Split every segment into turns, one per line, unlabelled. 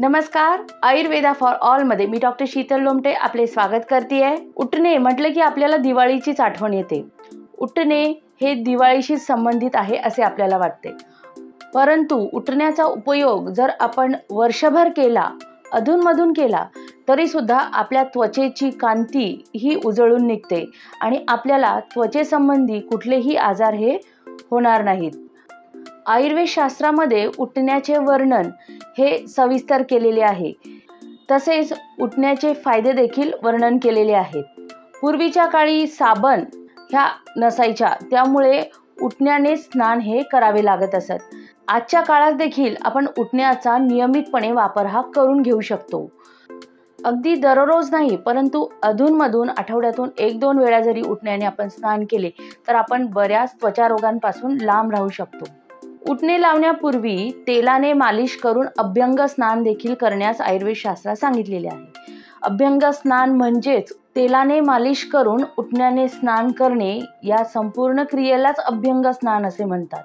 नमस्कार, Ayurveda for all मध्ये मी doctor Sheetal Lomte आपले स्वागत करते आहे। उठणे म्हटलं की आपल्याला दिवाळीचीच आठवण येते। उठणे हे दिवाळीशी संबंधित आहे असे आपल्याला वाटते, परंतु उठण्याचा उपयोग जर आपण वर्षभर केला, अधूनमधून केला, तरी सुद्धा आपल्या त्वचेची कांती ही उजळून निघते आणि आपल्याला त्वचेसंबंधी कुठलेही आजार हे होणार नाहीत। आयुर्वेद शास्त्रामध्ये उठण्याचे वर्णन हे सविस्तर केलेले आहे। तसेच उठण्याचे फायदे देखील वर्णन केलेले आहेत। पूर्वीच्या काळी साबण ह्या नसायच्या, त्यामुळे उठण्याने स्नान हे करावे लागत असत। आजच्या काळात देखील आपण उठण्याचा नियमितपणे वापर हा करून घेऊ शकतो। अगदी दररोज नाही, परंतु अधूनमधून आठवड्यातून 1-2 वेळा जरी उठण्याने आपण स्नान केले तर आपण बऱ्याच त्वचा रोगांपासून लांब राहू शकतो। उठणे लावण्यापूर्वी तेलाने मालिश करून अभ्यंग स्नान देखील करण्यास आयुर्वेद शास्त्रात सांगितलेले आहे। अभ्यंग स्नान म्हणजेच तेलाने मालिश करून उठण्याने स्नान करणे, या संपूर्ण क्रियेलाच अभ्यंग स्नान असे म्हणतात।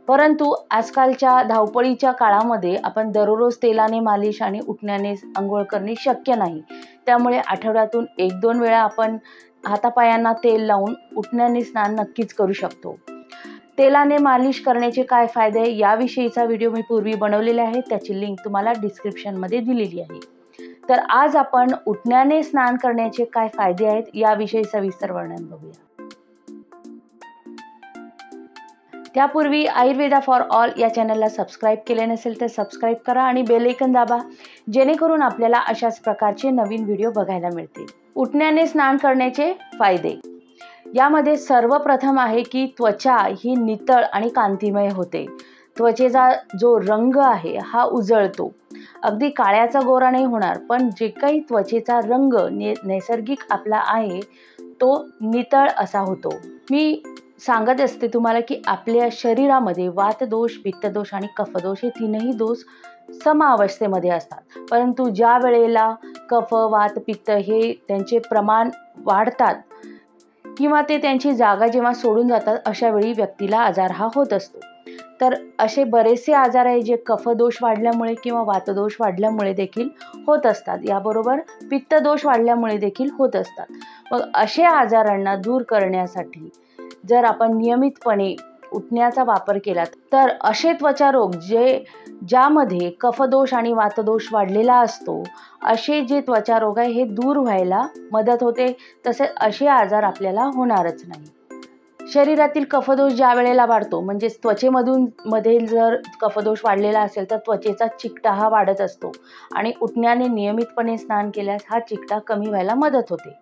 परंतु आजकालच्या धावपळीच्या काळामध्ये आपण दररोज तेलाने मालिश आणि उठण्याने अंघोळ करणे शक्य नाही। त्यामुळे आठवड्यातून 1-2 वेळा आपण हातापायांना तेल लावून उठण्याने स्नान नक्कीच करू शकतो। तेलाने मालिश करण्याचे काय फायदे याविषयीचा व्हिडिओ मी पूर्वी बनवलेला आहे, त्याची लिंक तुम्हाला डिस्क्रिप्शनमध्ये दिलेली आहे। तर आज आपण उठण्याने स्नान करण्याचे काय फायदे आहेत याविषयी सविस्तर वर्णन बघूया। त्यापूर्वी आयुर्वेदा फॉर ऑल या चॅनलला सबस्क्राईब केले नसेल तर सबस्क्राईब करा आणि बेल आयकॉन दाबा, जेणेकरून आपल्याला अशाच प्रकारचे नवीन व्हिडिओ बघायला मिळतील। उठण्याने स्नान करण्याचे फायदे यामध्ये सर्वप्रथम आहे की त्वचा ही नितळ आणि कांतिमय होते। त्वचेचा जो रंग आहे हा उजळतो। अगदी काळ्याचा गोरा नाही होणार, पण जे काही त्वचेचा रंग नैसर्गिक आपला आहे तो नितळ असा होतो। मी सांगत असते तुम्हाला की आपल्या शरीरामध्ये वातदोष, पित्तदोष आणि कफदोष हे तीनही दोष समावस्थेमध्ये असतात। परंतु ज्या वेळेला कफ, वात, पित्त हे त्यांचे प्रमाण वाढतात किंवा ते त्यांची जागा जेव्हा सोडून जातात, अशा वेळी व्यक्तीला आजार हा होत असतो। तर असे बरेचसे आजार आहे जे कफदोष वाढल्यामुळे किंवा वातदोष वाढल्यामुळे देखील होत असतात। याबरोबर पित्तदोष वाढल्यामुळे देखील होत असतात। मग अशा आजारांना दूर करण्यासाठी जर आपण नियमितपणे उठण्याचा वापर केला तर असे त्वचा रोग ज्यामध्ये कफदोष आणि वातदोष वाढलेला असतो, असे जे त्वचा रोग आहे हे दूर व्हायला मदत होते। तसेच असे आजार आपल्याला होणारच नाही। शरीरातील कफदोष ज्या वेळेला वाढतो, म्हणजे त्वचेमध्ये जर कफदोष वाढलेला असेल तर त्वचेचा चिकटा हा वाढत असतो आणि उठण्याने नियमितपणे स्नान केल्यास हा चिकटा कमी व्हायला मदत होते।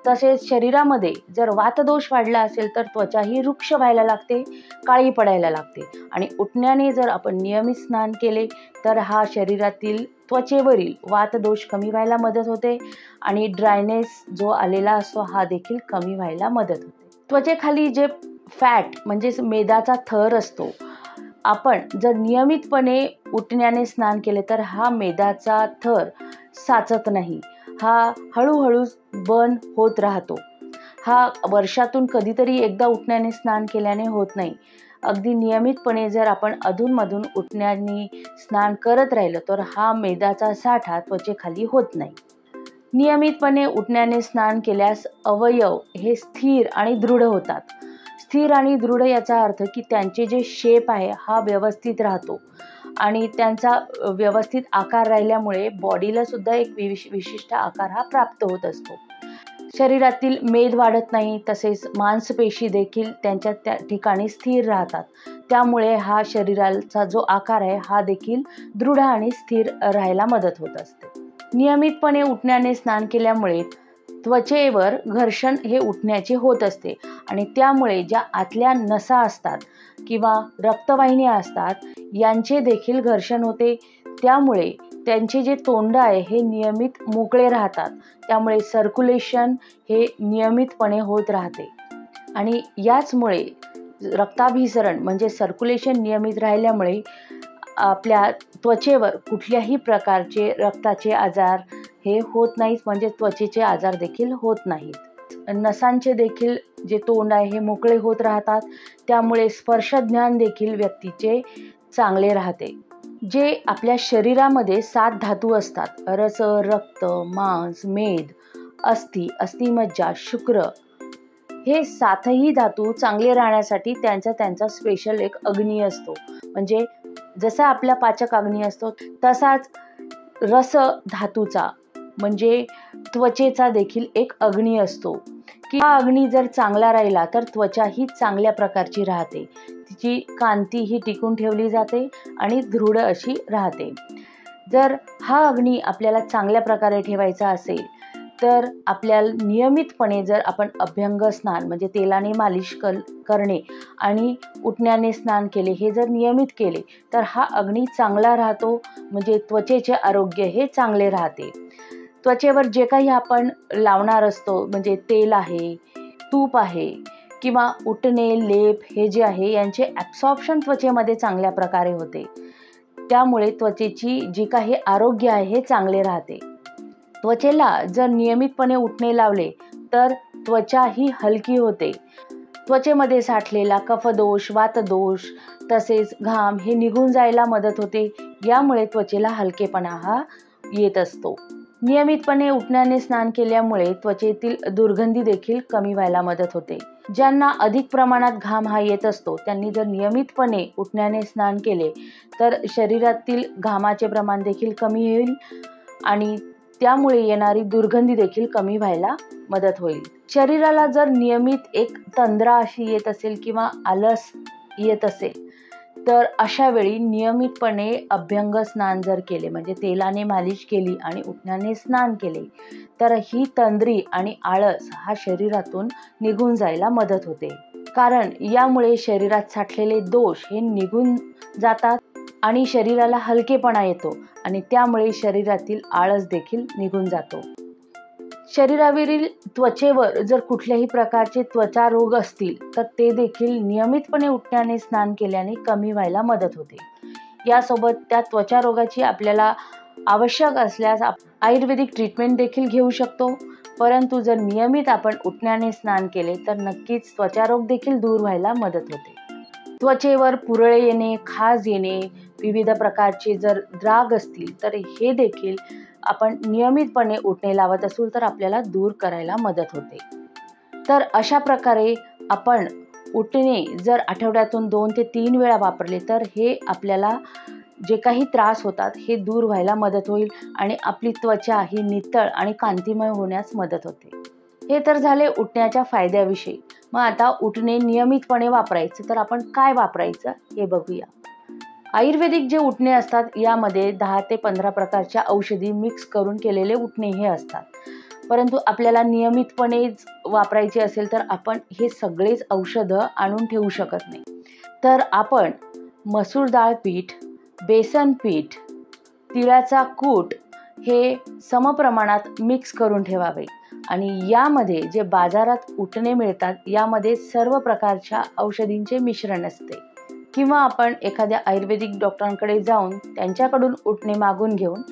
तसेच शरीरामध्ये जर वातदोष वाढला असेल तर त्वचा ही रुक्ष व्हायला लागते, काळी पडायला लागते आणि उठण्याने जर आपण नियमित स्नान केले तर हा शरीरातील त्वचेवरील वातदोष कमी व्हायला मदत होते आणि ड्रायनेस जो आलेला असतो हा देखील कमी व्हायला मदत होते। त्वचेखाली जे फॅट म्हणजे मेदाचा थर असतो, आपण जर नियमितपणे उठण्याने स्नान केले तर हा मेदाचा थर साचत नाही, हा हळूहळू बर्न होत राहतो। हा वर्षातून कधीतरी एकदा उठण्याने स्नान केल्याने होत नाही। अगदी नियमितपणे जर आपण अधूनमधून उठण्याने स्नान करत राहिलो तर हा मेदाचा साठा त्वचेखाली होत नाही। नियमितपणे उठण्याने स्नान केल्यास अवयव हे स्थिर आणि दृढ होतात। स्थिर आणि दृढ याचा अर्थ की त्यांचे जे शेप आहे हा व्यवस्थित राहतो आणि त्यांचा व्यवस्थित आकार राहिल्यामुळे बॉडीला सुद्धा एक विशिष्ट आकार हा प्राप्त होत असतो। शरीरातील मेद वाढत नाही, तसेच मांसपेशी देखील त्यांच्या त्या ठिकाणी स्थिर राहतात। त्यामुळे हा शरीराचा जो आकार आहे हा देखील दृढ आणि स्थिर राहायला मदत होत असते। नियमितपणे उठण्याने स्नान केल्यामुळे त्वचेवर घर्षण हे उठण्याचे होत असते आणि त्यामुळे ज्या आतल्या नसा असतात किंवा रक्तवाहिन्या असतात यांचे देखील घर्षण होते। त्यामुळे त्यांचे जे तोंड आहे हे नियमित मोकळे राहतात, त्यामुळे सर्क्युलेशन हे नियमितपणे होत राहते आणि याचमुळे रक्ताभिसरण म्हणजे सर्क्युलेशन नियमित राहिल्यामुळे आपल्या त्वचेवर कुठल्याही प्रकारचे रक्ताचे आजार हे होत नाहीत, म्हणजे त्वचेचे आजार देखील होत नाहीत। नसांचे देखील जे तोंड आहे हे मोकळे होत राहतात, त्यामुळे स्पर्शज्ञान देखील व्यक्तीचे चांगले राहते। जे आपल्या शरीरामध्ये 7 धातू असतात, रस, रक्त, मांस, मेद, अस्थि, अस्थिमज्जा, शुक्र, हे 7ही धातू चांगले राहण्यासाठी त्यांचा स्पेशल एक अग्नी असतो. म्हणजे जसा आपला पाचक अग्नी असतो तसाच रस धातूचा म्हणजे त्वचेचा देखील एक अग्नी असतो की हा अग्नी जर चांगला राहिला तर त्वचा ही चांगल्या प्रकारची राहते, तिची कांती ही टिकून ठेवली जाते आणि दृढ अशी राहते. जर हा अग्नी आपल्याला चांगल्या प्रकारे ठेवायचा असेल तर आपल्याला नियमितपणे जर आपण अभ्यंग स्नान म्हणजे तेलाने मालिश करणे आणि उठण्याने स्नान केले, हे जर नियमित केले तर हा अग्नी चांगला राहतो, म्हणजे त्वचेचे आरोग्य हे चांगले राहते. त्वचेवर जे काही आपण लावणार असतो म्हणजे तेल आहे, तूप आहे किंवा उटणे, लेप हे जे आहे यांचे ॲब्सॉर्प्शन त्वचेमध्ये चांगल्या प्रकारे होते. त्यामुळे त्वचेची जी काही आरोग्य आहे हे चांगले राहते. त्वचेला जर नियमितपणे उटणे लावले तर त्वचा ही हलकी होते. त्वचेमध्ये साठलेला कफदोष, वातदोष तसेच घाम हे निघून जायला मदत होते. यामुळे त्वचेला हलकेपणा हा येत असतो. नियमितपणे उटण्याने स्नान केल्यामुळे त्वचेतील दुर्गंधी देखील कमी व्हायला मदत होते. ज्यांना अधिक प्रमाणात घाम हा येत असतो त्यांनी जर नियमितपणे उटण्याने स्नान केले तर शरीरातील घामाचे प्रमाण देखील कमी होईल आणि त्यामुळे येणारी दुर्गंधी देखील कमी व्हायला मदत होईल. शरीराला जर नियमित एक तंद्रा अशी येत असेल किंवा आलस येत असेल तर अशा वेळी नियमितपणे अभ्यंग स्नान जर केले म्हणजे तेलाने मालिश केली आणि उटण्याने स्नान केले तर ही तंद्री आणि आळस हा शरीरातून निघून जायला मदत होते. कारण यामुळे शरीरात साठलेले दोष हे निघून जातात आणि शरीराला हलकेपणा येतो आणि त्यामुळे शरीरातील आळस देखील निघून जातो. शरीरावरील त्वचेवर जर कुठल्याही प्रकारचे त्वचा रोग असतील तर ते देखील नियमितपणे उटण्याने स्नान केल्याने कमी व्हायला मदत होते. यासोबत त्या त्वचा रोगाची आपल्याला आवश्यक असल्यास आयुर्वेदिक ट्रीटमेंट देखील घेऊ शकतो. परंतु जर नियमित आपण उटण्याने स्नान केले तर नक्कीच त्वचा रोग देखील दूर व्हायला मदत होते. त्वचेवर पुरळे येणे, खाज येणे, विविध प्रकारचे जर डाग असतील तर हे देखील आपण नियमितपणे उटणे लावत असू तर आपल्याला दूर करायला मदत होते. तर अशा प्रकारे आपण उटणे जर आठवड्यातून 2 ते 3 वेळा वापरले तर हे आपल्याला जे काही त्रास होतात हे दूर व्हायला मदत होईल आणि आपली त्वचा ही नितळ आणि कांतिमय होण्यास मदत होते. हे तर झाले उटण्याच्या फायद्याविषयी. मग आता उटणे नियमितपणे वापरायचे तर आपण काय वापरायचं हे बघूया. आयुर्वेदिक जे उटणे असतात यामध्ये 10 ते 15 प्रकारच्या औषधी मिक्स करून केलेले उटणे हे असतात. परंतु आपल्याला नियमितपणेच वापरायचे असेल तर आपण हे सगळेच औषधं आणून ठेवू शकत नाही. तर आपण मसूर डाळ पीठ, बेसन पीठ, तिळाचा कूट हे समप्रमाणात मिक्स करून ठेवावे आणि यामध्ये जे बाजारात उटणे मिळतात यामध्ये सर्व प्रकारच्या औषधींचे मिश्रण असते किंवा आपण एखाद्या आयुर्वेदिक डॉक्टरांकडे जाऊन त्यांच्याकडून उटणे मागून घेऊन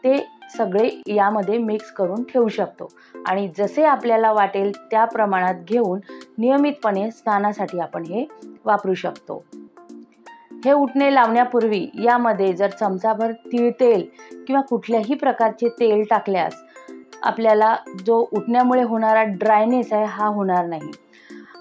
ते सगळे यामध्ये मिक्स करून ठेवू शकतो आणि जसे आपल्याला वाटेल त्या प्रमाणात घेऊन नियमितपणे स्नानासाठी आपण हे वापरू शकतो. हे उटणे लावण्यापूर्वी यामध्ये जर चमचाभर तीळतेल किंवा कुठल्याही प्रकारचे तेल टाकल्यास आपल्याला जो उटण्यामुळे होणारा ड्रायनेस आहे हा होणार नाही.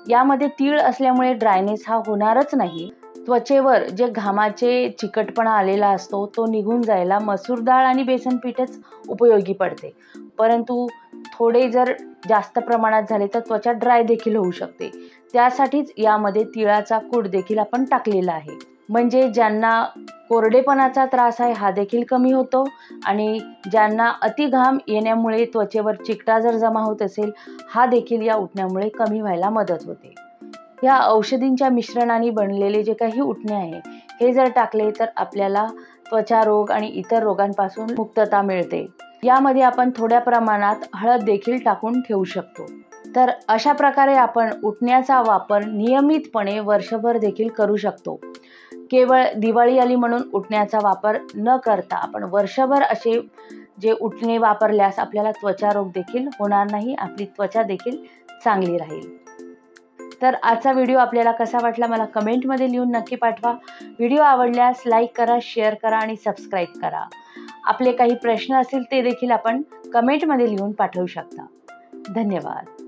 यामध्ये तीळ असल्यामुळे ड्रायनेस हा होणारच नाही. त्वचेवर जे घामाचे चिकटपणा आलेला असतो तो निघून जायला मसूर डाळ आणि बेसन पीठच उपयोगी पडते. परंतु थोडे जर जास्त प्रमाणात झाले तर त्वचा ड्राय देखील होऊ शकते. त्यासाठीच यामध्ये तिळाचा कूट देखील आपण टाकलेला आहे. म्हणजे ज्यांना कोरडेपणाचा त्रास आहे हा देखील कमी होतो आणि ज्यांना अतिघाम येण्यामुळे त्वचेवर चिकटा जर जमा होत असेल हा देखील या उटण्यामुळे कमी व्हायला मदत होते. या औषधींच्या मिश्रणाने बनलेले जे काही उटणे आहे हे जर टाकले तर आपल्याला त्वचा रोग आणि इतर रोगांपासून मुक्तता मिळते. यामध्ये आपण थोड्या प्रमाणात हळद देखील टाकून ठेवू शकतो. तर अशा प्रकारे आपण उटण्याचा वापर नियमितपणे वर्षभर देखील करू शकतो. केवळ दिवाळी आली म्हणून उटण्याचा वापर न करता आपण वर्षभर असे जे उटणे वापरल्यास आपल्याला त्वचा रोग देखील होणार नाही, आपली त्वचा देखील चांगली राहील. तर आजचा व्हिडिओ आपल्याला कसा वाटला मला कमेंटमध्ये लिहून नक्की पाठवा. व्हिडिओ आवडल्यास लाईक करा, शेअर करा आणि सबस्क्राईब करा. आपले काही प्रश्न असतील ते देखील आपण कमेंटमध्ये लिहून पाठवू शकता. धन्यवाद.